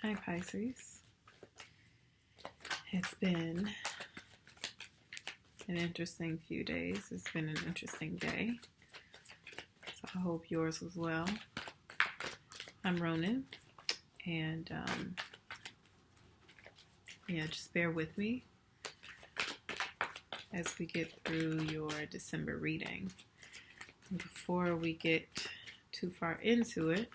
Hi Pisces. It's been an interesting few days. It's been an interesting day. So I hope yours was well. I'm Ronan, and just bear with me as we get through your December reading. Before we get too far into it,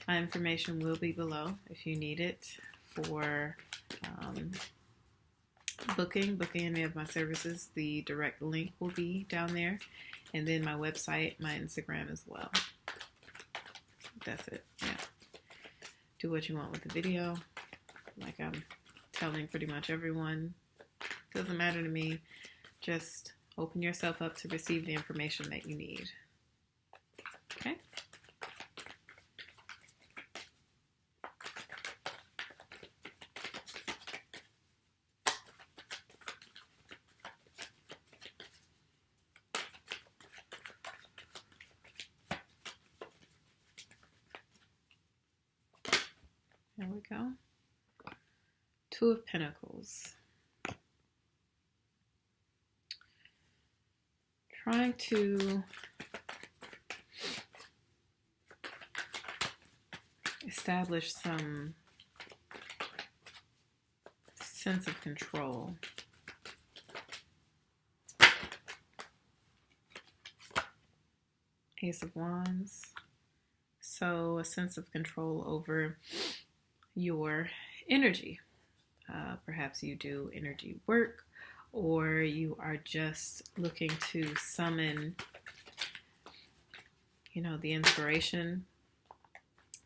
my information will be below if you need it for booking any of my services. The direct link will be down there, and then my website, my Instagram as well. That's it. Yeah. Do what you want with the video. Like I'm telling pretty much everyone. Doesn't matter to me. Just open yourself up to receive the information that you need. Okay? There we go. Two of Pentacles. Trying to establish some sense of control. Ace of Wands. So a sense of control over your energy. Perhaps you do energy work, or you are just looking to summon, the inspiration.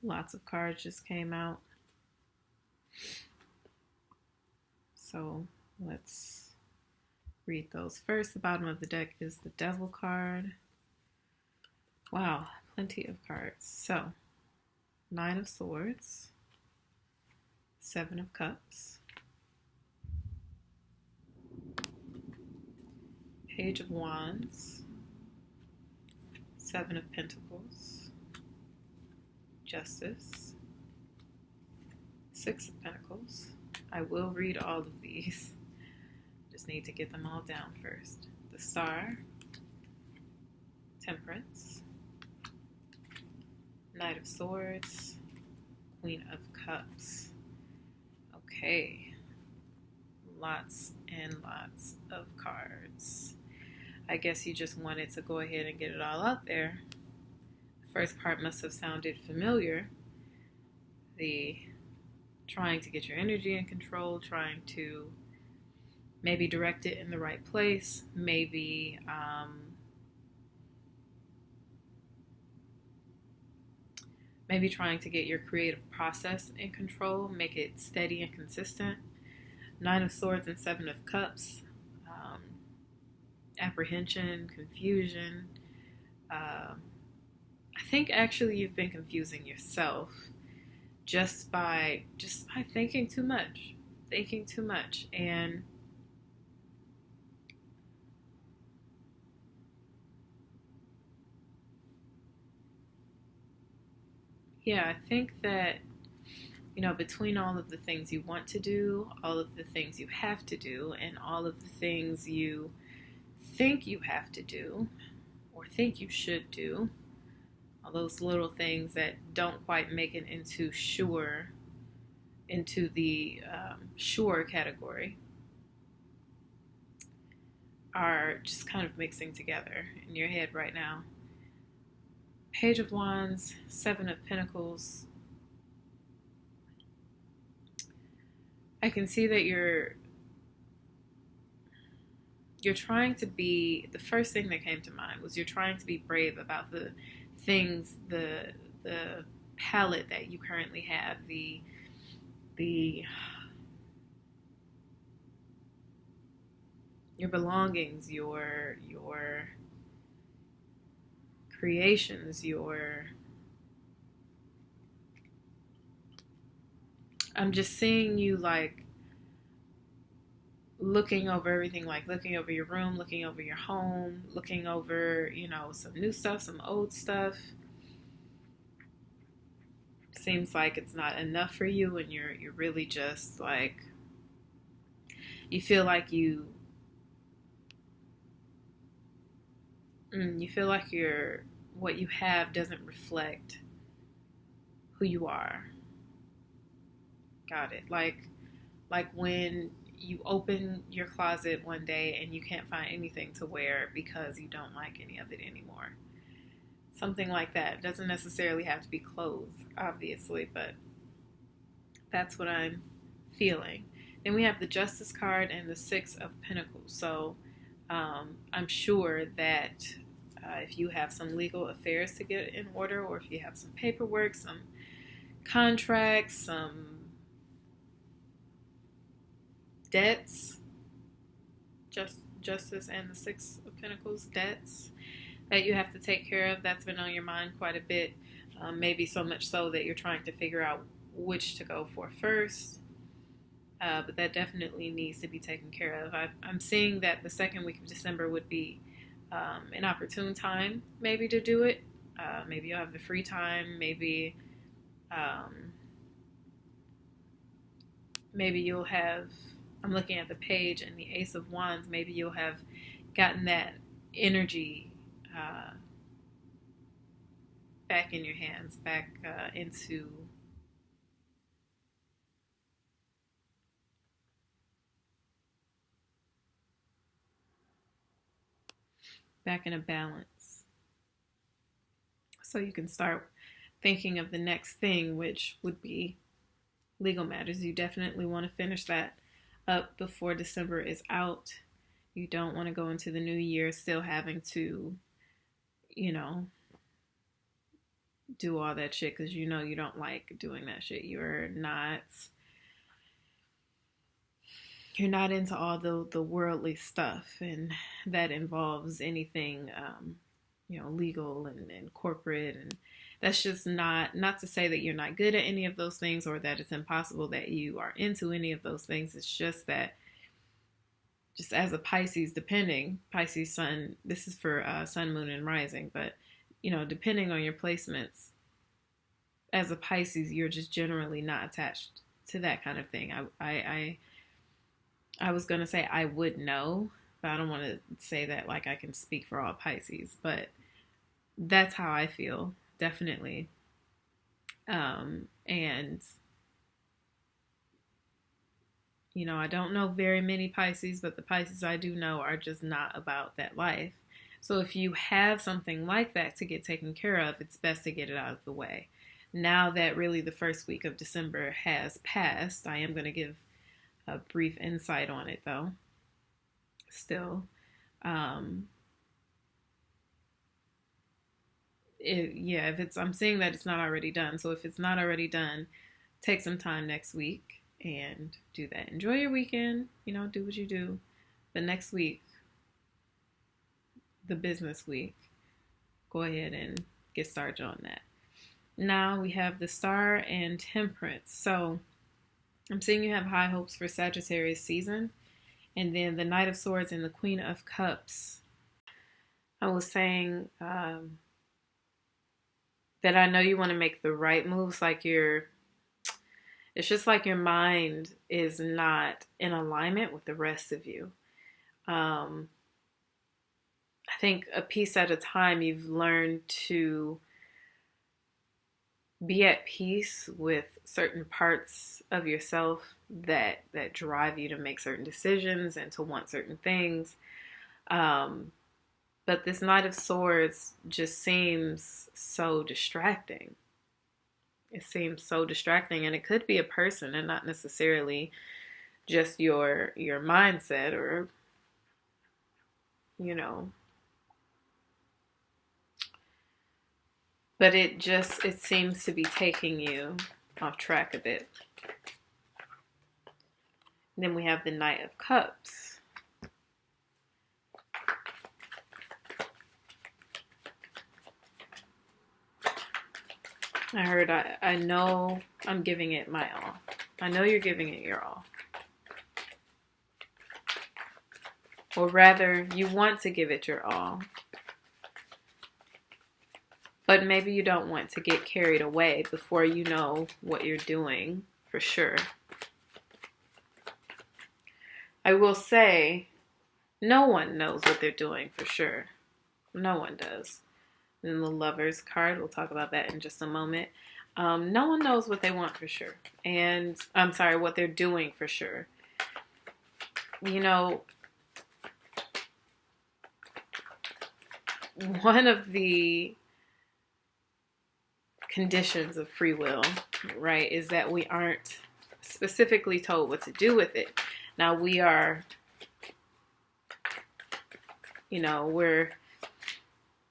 Lots of cards just came out. So let's read those first. The bottom of the deck is the Devil card. Wow, plenty of cards. So, Nine of Swords, Seven of Cups, Page of Wands, Seven of Pentacles, Justice, Six of Pentacles. I will read all of these. Just need to get them all down first. The Star, Temperance, Knight of Swords, Queen of Cups. Okay. Lots and lots of cards. I guess you just wanted to go ahead and get it all out there. The first part must have sounded familiar. The trying to get your energy in control, trying to maybe direct it in the right place, maybe trying to get your creative process in control, make it steady and consistent. Nine of Swords and Seven of Cups. Apprehension, confusion. I think actually you've been confusing yourself just by thinking too much. And yeah, I think that, between all of the things you want to do, all of the things you have to do, and all of the things you think you have to do or think you should do, all those little things that don't quite make it into the sure category, are just kind of mixing together in your head right now. Page of Wands, Seven of Pentacles. I can see that you're trying to be, the first thing that came to mind was you're trying to be brave about the things, the palette that you currently have, the your belongings, your creations, I'm just seeing you like looking over everything, like looking over your room, looking over your home, looking over, some new stuff, some old stuff. seems like it's not enough for you, and you're really just like, you feel like you feel like what you have doesn't reflect who you are. Got it. Like when you open your closet one day and you can't find anything to wear because you don't like any of it anymore. Something like that. It doesn't necessarily have to be clothes, obviously, but that's what I'm feeling. Then we have the Justice card and the Six of Pentacles. So I'm sure that if you have some legal affairs to get in order, or if you have some paperwork, some contracts, some debts, Justice and the Six of Pentacles, debts that you have to take care of, that's been on your mind quite a bit. Maybe so much so that you're trying to figure out which to go for first. But that definitely needs to be taken care of. I'm seeing that the second week of December would be an opportune time maybe to do it. Maybe you'll have the free time. Maybe you'll have, I'm looking at the page and the Ace of Wands, maybe you'll have gotten that energy back in your hands, back in a balance. So you can start thinking of the next thing, which would be legal matters. You definitely want to finish that up before December is out. You don't want to go into the new year still having to, do all that shit, because you don't like doing that shit. You're not into all the worldly stuff, and that involves anything legal and corporate, and that's just not to say that you're not good at any of those things, or that it's impossible that you are into any of those things. It's just that, just as a Pisces, Pisces sun, this is for sun, moon, and rising, but depending on your placements, as a Pisces, you're just generally not attached to that kind of thing. I was going to say I would know, but I don't want to say that like I can speak for all Pisces, but that's how I feel, definitely. And I don't know very many Pisces, but the Pisces I do know are just not about that life. So if you have something like that to get taken care of, it's best to get it out of the way. Now that really the first week of December has passed, I am going to give a brief insight on it though. Still, I'm seeing that it's not already done. So if it's not already done, take some time next week and do that. Enjoy your weekend, do what you do. But next week, the business week, go ahead and get started on that. Now we have the Star and Temperance. So I'm seeing you have high hopes for Sagittarius season. And then the Knight of Swords and the Queen of Cups. I was saying that I know you want to make the right moves. It's just like your mind is not in alignment with the rest of you. I think a piece at a time, you've learned to be at peace with certain parts of yourself that drive you to make certain decisions and to want certain things. But this Knight of Swords just seems so distracting. It seems so distracting, and it could be a person and not necessarily just your mindset, or but it seems to be taking you off track a bit. And then we have the Knight of Cups. I know I'm giving it my all. I know you're giving it your all. Or rather, you want to give it your all. But maybe you don't want to get carried away before you know what you're doing for sure. I will say, no one knows what they're doing for sure. No one does. And the Lovers card, we'll talk about that in just a moment. No one knows what they want for sure. And I'm sorry, what they're doing for sure. You know, one of the conditions of free will, right, is that we aren't specifically told what to do with it. Now we are, we're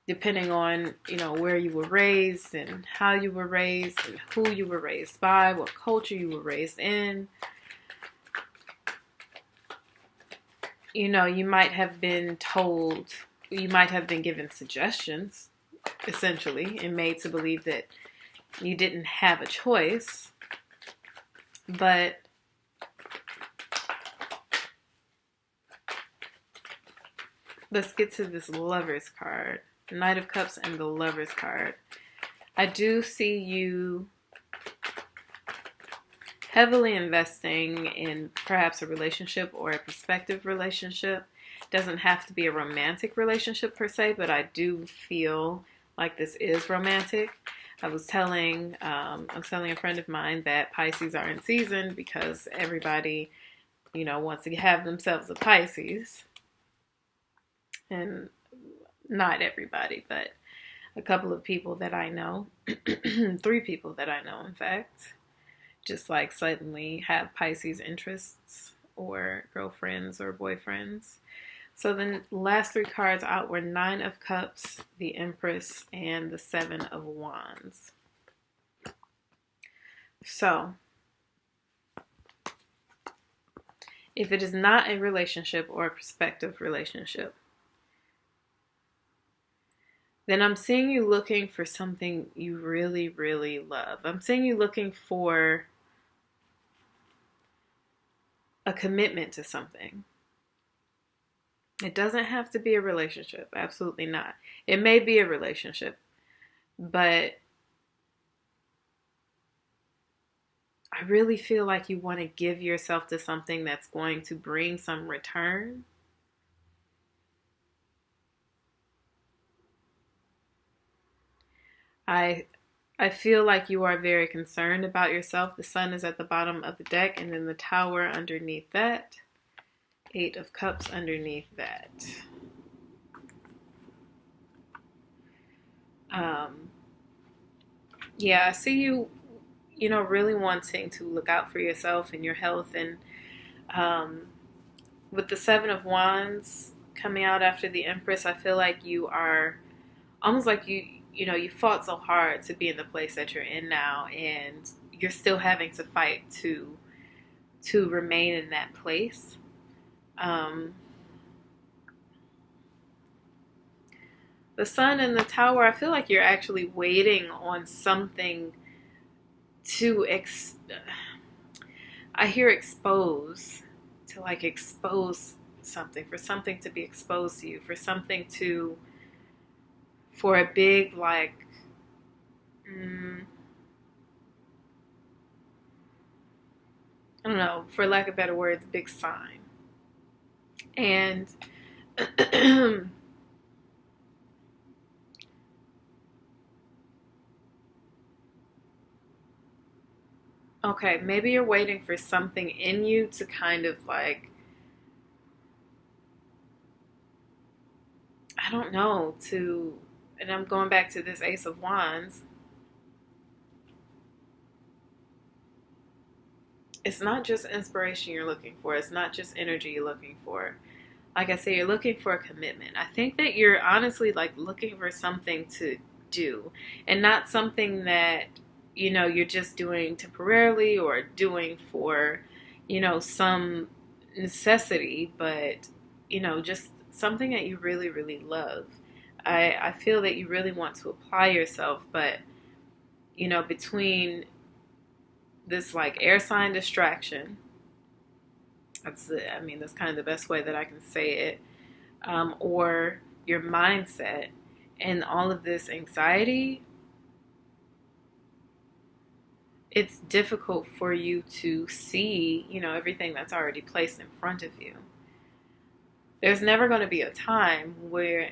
depending on, where you were raised and how you were raised and who you were raised by, what culture you were raised in. You might have been told, you might have been given suggestions, essentially, and made to believe that you didn't have a choice. But let's get to this Lovers card. Knight of Cups and the Lovers card. I do see you heavily investing in perhaps a relationship or a prospective relationship. Doesn't have to be a romantic relationship per se, but I do feel like this is romantic. I was telling a friend of mine that Pisces are in season because everybody, wants to have themselves a Pisces. And not everybody, but a couple of people that I know, 3 people that I know, in fact, just like suddenly have Pisces interests or girlfriends or boyfriends. So the last 3 cards out were 9 of Cups, the Empress, and the 7 of Wands. So, if it is not a relationship or a prospective relationship, then I'm seeing you looking for something you really, really love. I'm seeing you looking for a commitment to something. It doesn't have to be a relationship. Absolutely not. It may be a relationship, but I really feel like you want to give yourself to something that's going to bring some return. I feel like you are very concerned about yourself. The Sun is at the bottom of the deck, and then the Tower underneath that. 8 of Cups underneath that. Yeah, I see you, really wanting to look out for yourself and your health. And with the 7 of Wands coming out after the Empress, I feel like you are almost like you fought so hard to be in the place that you're in now, and you're still having to fight to remain in that place. The Sun and the Tower, I feel like you're actually waiting on something to I hear expose, to like expose something, for something to be exposed to you, for a big, like, I don't know, for lack of better words, big sign. And okay, maybe you're waiting for something in you to kind of like, I don't know, and I'm going back to this Ace of Wands. It's not just inspiration you're looking for. It's not just energy you're looking for. Like I say, you're looking for a commitment. I think that you're honestly like looking for something to do, and not something that, you're just doing temporarily or doing for, some necessity, but, just something that you really, really love. I feel that you really want to apply yourself, but, between this like air sign distraction, that's kind of the best way that I can say it, or your mindset and all of this anxiety, it's difficult for you to see, everything that's already placed in front of you. There's never going to be a time when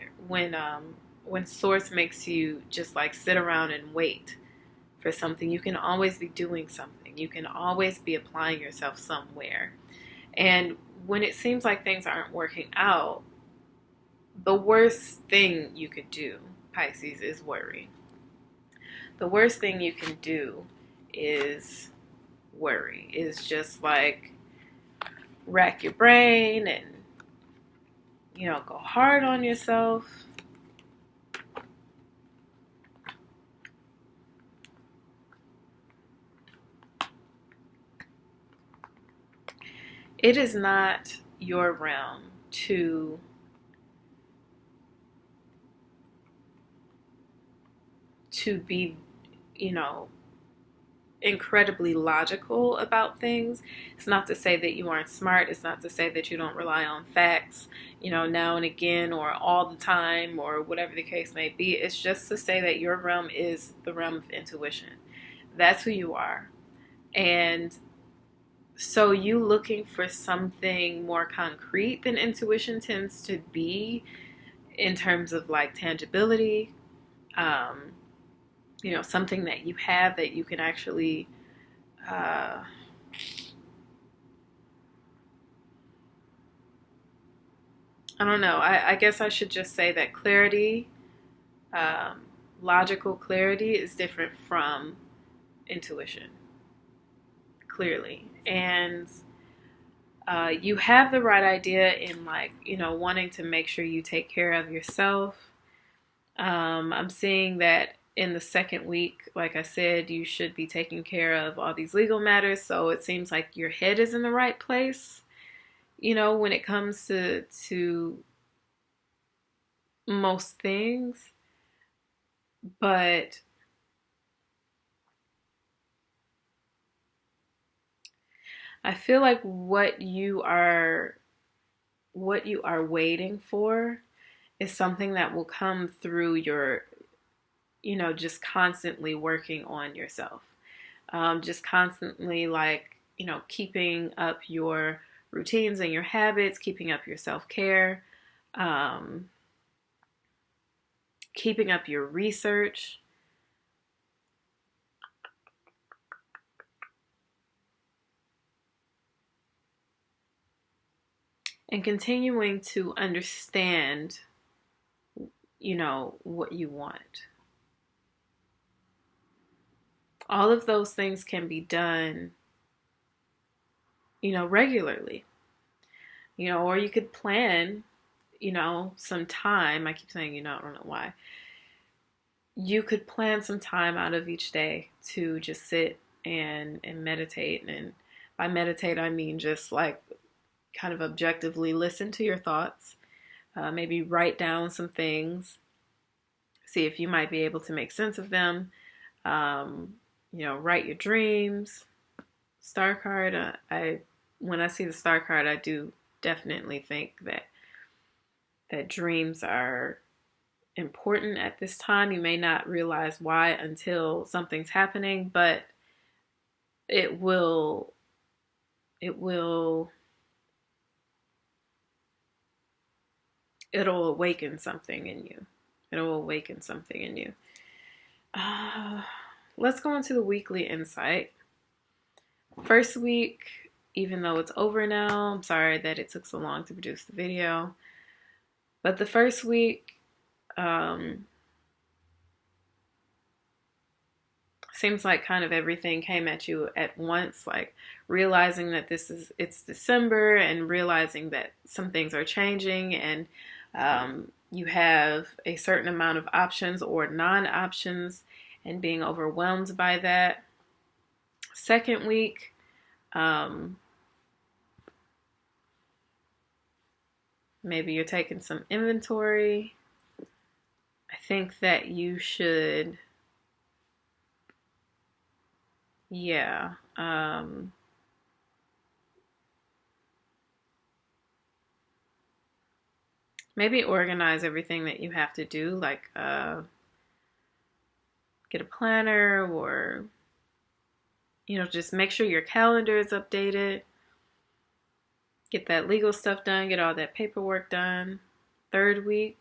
source makes you just like sit around and wait for something. You can always be doing something. You can always be applying yourself somewhere. And when it seems like things aren't working out, the worst thing you could do, Pisces, is worry. The worst thing you can do is worry. Is just like rack your brain and go hard on yourself. It is not your realm to be, incredibly logical about things. It's not to say that you aren't smart. It's not to say that you don't rely on facts, now and again or all the time or whatever the case may be. It's just to say that your realm is the realm of intuition. That's who you are. And so you looking for something more concrete than intuition tends to be in terms of like tangibility, something that you have that you can actually I don't know. I guess I should just say that clarity, logical clarity, is different from intuition, clearly. And you have the right idea in like, wanting to make sure you take care of yourself. I'm seeing that in the second week, like I said, you should be taking care of all these legal matters. So it seems like your head is in the right place, when it comes to most things. But I feel like what you are waiting for is something that will come through your, just constantly working on yourself. Just constantly like, keeping up your routines and your habits, keeping up your self-care, keeping up your research. And continuing to understand, what you want. All of those things can be done, regularly. Or you could plan, some time. I keep saying, I don't know why. You could plan some time out of each day to just sit and meditate. And by meditate, I mean just like kind of objectively listen to your thoughts. Maybe write down some things. See if you might be able to make sense of them. Write your dreams. Star card. When I see the star card, I do definitely think that dreams are important at this time. You may not realize why until something's happening, but it'll awaken something in you. It'll awaken something in you. Let's go into the weekly insight. First week, even though it's over now, I'm sorry that it took so long to produce the video. But the first week, seems like kind of everything came at you at once, like realizing that it's December and realizing that some things are changing, and you have a certain amount of options or non-options and being overwhelmed by that. Second week, maybe you're taking some inventory. I think that you should, maybe organize everything that you have to do, like get a planner or just make sure your calendar is updated. Get that legal stuff done, get all that paperwork done. Third week,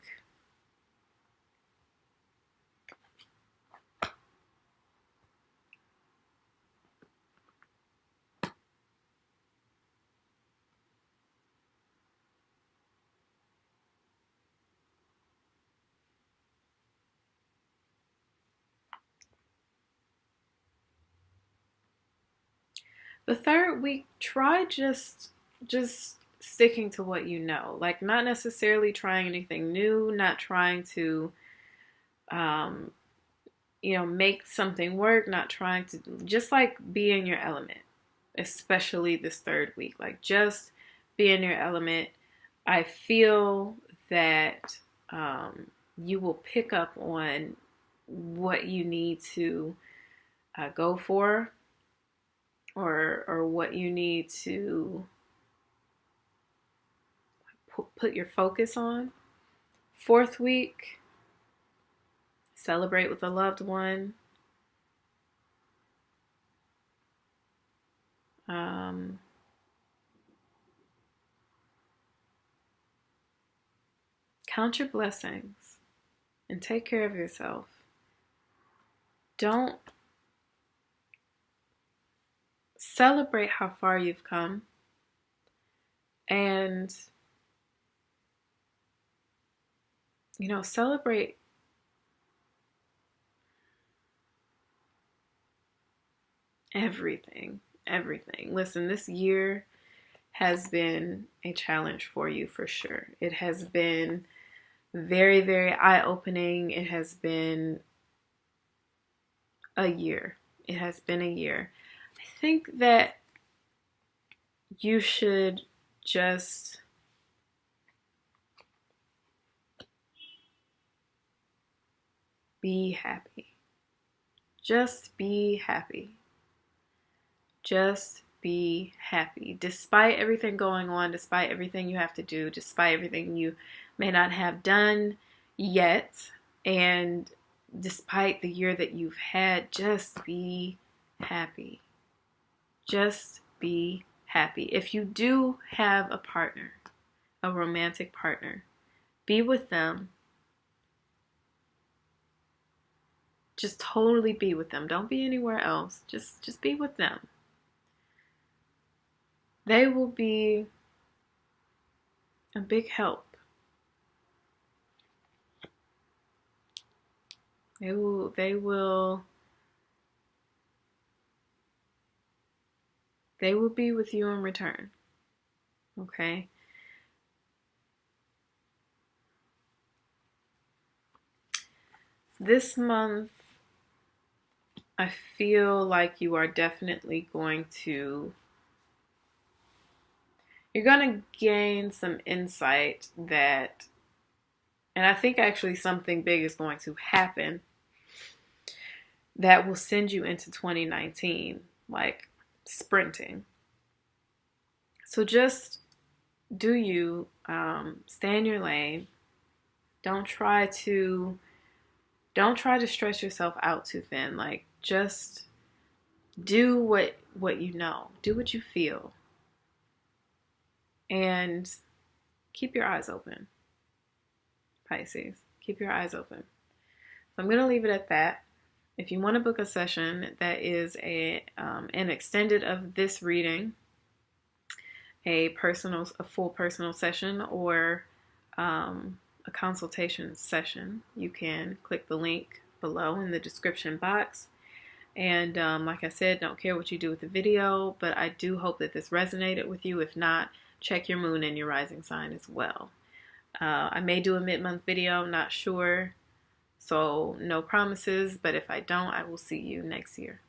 the third week, try just sticking to what you know. Like, not necessarily trying anything new, not trying to um, make something work, not trying to just like be in your element, especially this third week. Like, just be in your element. I feel that you will pick up on what you need to go for, or what you need to put your focus on. Fourth week, celebrate with a loved one. Count your blessings and take care of yourself. Don't celebrate how far you've come, and celebrate everything. Listen, this year has been a challenge for you for sure. It has been very, very eye-opening. It has been a year. It has been a year. I think that you should just be happy. Just be happy. Just be happy. Despite everything going on, despite everything you have to do, despite everything you may not have done yet, and despite the year that you've had, just be happy. Just be happy. If you do have a partner, a romantic partner, be with them. Just totally be with them. Don't be anywhere else. Just be with them. They will be a big help. They will be with you in return. Okay? This month, I feel like you are definitely going to gain some insight that, and I think actually something big is going to happen that will send you into 2019, like sprinting. So just do you, stay in your lane. Don't try to stress yourself out too thin. Like, just do what you know. Do what you feel. And keep your eyes open, Pisces. Keep your eyes open. So I'm going to leave it at that. If you want to book a session that is an extended of this reading, a full personal session, or a consultation session, you can click the link below in the description box. And like I said, don't care what you do with the video, but I do hope that this resonated with you. If not, check your moon and your rising sign as well. I may do a mid-month video, not sure. So no promises, but if I don't, I will see you next year.